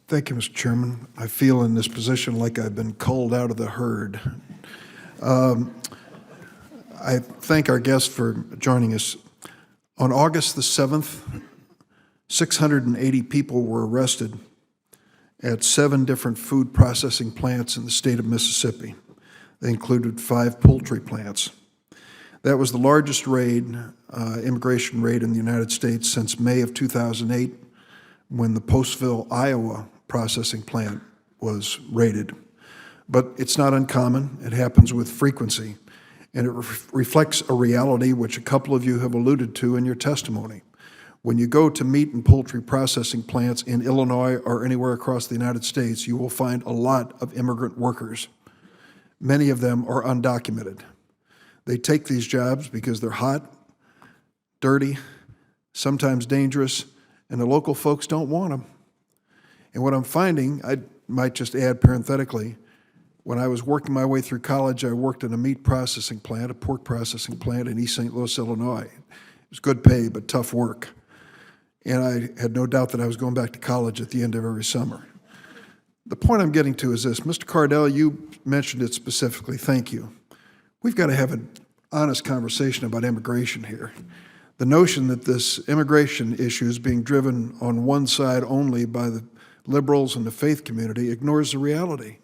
Thank you, Mr. Chairman. I feel in this position like I've been culled out of the herd. I thank our guests for joining us. On August the 7th, 680 people were arrested at 7 different food processing plants in the state of Mississippi. They included 5 poultry plants. That was the largest immigration raid in the United States since May of 2008, when the Postville, Iowa processing plant was raided. But it's not uncommon. It happens with frequency, and it reflects a reality which a couple of you have alluded to in your testimony. When you go to meat and poultry processing plants in Illinois or anywhere across the United States, you will find a lot of immigrant workers. Many of them are undocumented. They take these jobs because they're hot, dirty, sometimes dangerous, and the local folks don't want them. And what I'm finding, I might just add parenthetically, when I was working my way through college, I worked in a meat processing plant, a pork processing plant in East St. Louis, Illinois. It was good pay, but tough work. And I had no doubt that I was going back to college at the end of every summer. The point I'm getting to is this. Mr. Cardell, you mentioned it specifically. Thank you. We've got to have an honest conversation about immigration here. The notion that this immigration issue is being driven on one side only by the liberals and the faith community ignores the reality.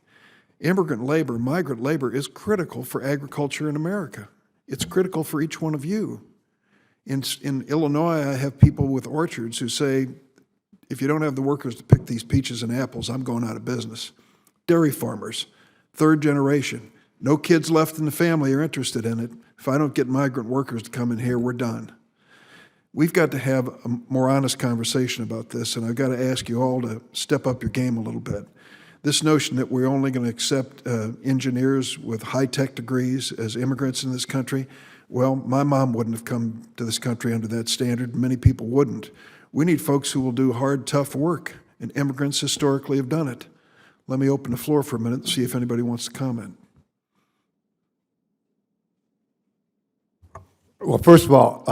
Immigrant labor, migrant labor, is critical for agriculture in America. It's critical for each one of you. In Illinois, I have people with orchards who say, if you don't have the workers to pick these peaches and apples, I'm going out of business. Dairy farmers, 3rd generation, no kids left in the family are interested in it. If I don't get migrant workers to come in here, we're done. We've got to have a more honest conversation about this, and I've got to ask you all to step up your game a little bit. This notion that we're only going to accept engineers with high-tech degrees as immigrants in this country, well, my mom wouldn't have come to this country under that standard. Many people wouldn't. We need folks who will do hard, tough work, and immigrants historically have done it. Let me open the floor for a minute and see if anybody wants to comment. Well, first of all,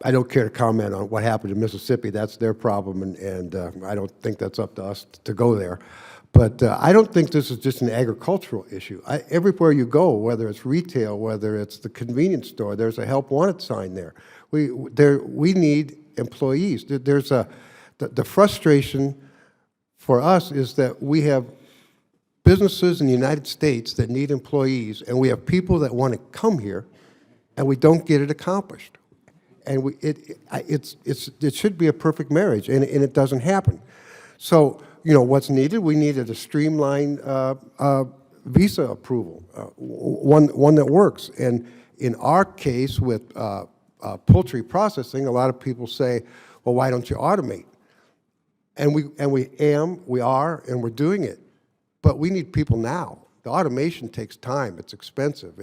I don't care to comment on what happened in Mississippi. That's their problem, and I don't think that's up to us to go there. But I don't think this is just an agricultural issue. Everywhere you go, whether it's retail, whether it's the convenience store, there's a help wanted sign there. We need employees. The frustration for us is that we have businesses in the United States that need employees, and we have people that want to come here, and we don't get it accomplished. And it should be a perfect marriage, and it doesn't happen. So, what's needed? We needed a streamlined visa approval, one that works. And in our case with poultry processing, a lot of people say, well, why don't you automate? And we are, and we're doing it. But we need people now. The automation takes time. It's expensive.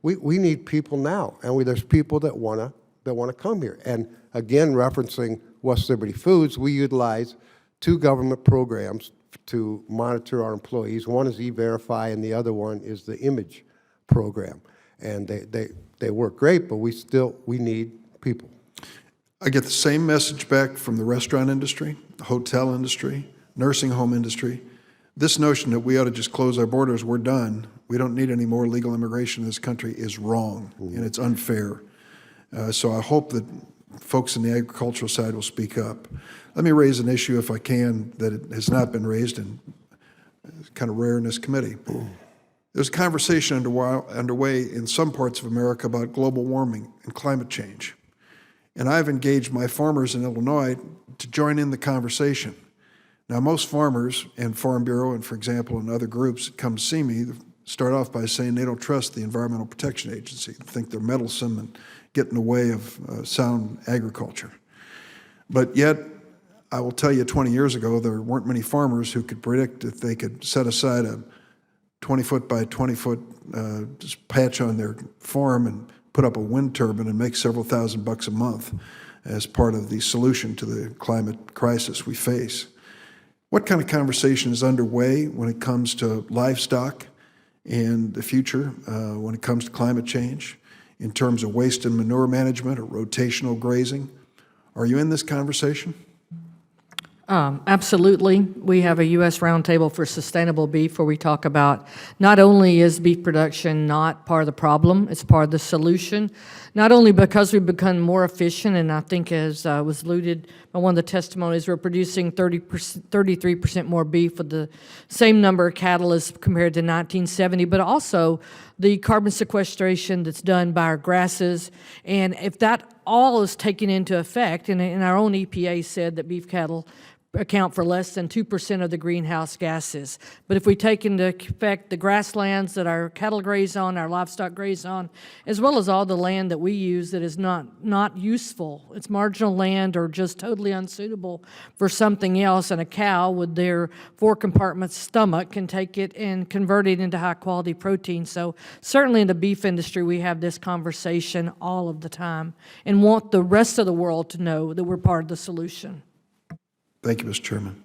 We need people now, and there's people that wanna come here. And again, referencing West Liberty Foods, we utilize 2 government programs to monitor our employees. One is E-Verify, and the other one is the Image program. And they work great, but we need people. I get the same message back from the restaurant industry, the hotel industry, nursing home industry. This notion that we ought to just close our borders, we're done, we don't need any more legal immigration in this country is wrong, and it's unfair. So I hope that folks in the agricultural side will speak up. Let me raise an issue, if I can, that it has not been raised, and it's kind of rare in this committee. There's a conversation underway in some parts of America about global warming and climate change. And I've engaged my farmers in Illinois to join in the conversation. Now, most farmers and Farm Bureau, and for example, and other groups that come to see me, start off by saying they don't trust the Environmental Protection Agency. They think they're meddlesome and get in the way of sound agriculture. But yet, I will tell you, 20 years ago, there weren't many farmers who could predict if they could set aside a 20-foot by 20-foot patch on their farm and put up a wind turbine and make several $1,000s a month as part of the solution to the climate crisis we face. What kind of conversation is underway when it comes to livestock and the future, when it comes to climate change, in terms of waste and manure management or rotational grazing? Are you in this conversation? Absolutely. We have a U.S. Roundtable for Sustainable Beef where we talk about not only is beef production not part of the problem, it's part of the solution, not only because we've become more efficient, and I think as was alluded by one of the testimonies, we're producing 33% more beef with the same number of cattle as compared to 1970, but also the carbon sequestration that's done by our grasses. And if that all is taken into effect, and our own EPA said that beef cattle account for less than 2% of the greenhouse gases. But if we take into effect the grasslands that our cattle graze on, our livestock graze on, as well as all the land that we use that is not useful, it's marginal land or just totally unsuitable for something else, and a cow with their 4-compartment stomach can take it and convert it into high-quality protein. So certainly in the beef industry, we have this conversation all of the time and want the rest of the world to know that we're part of the solution. Thank you, Mr. Chairman.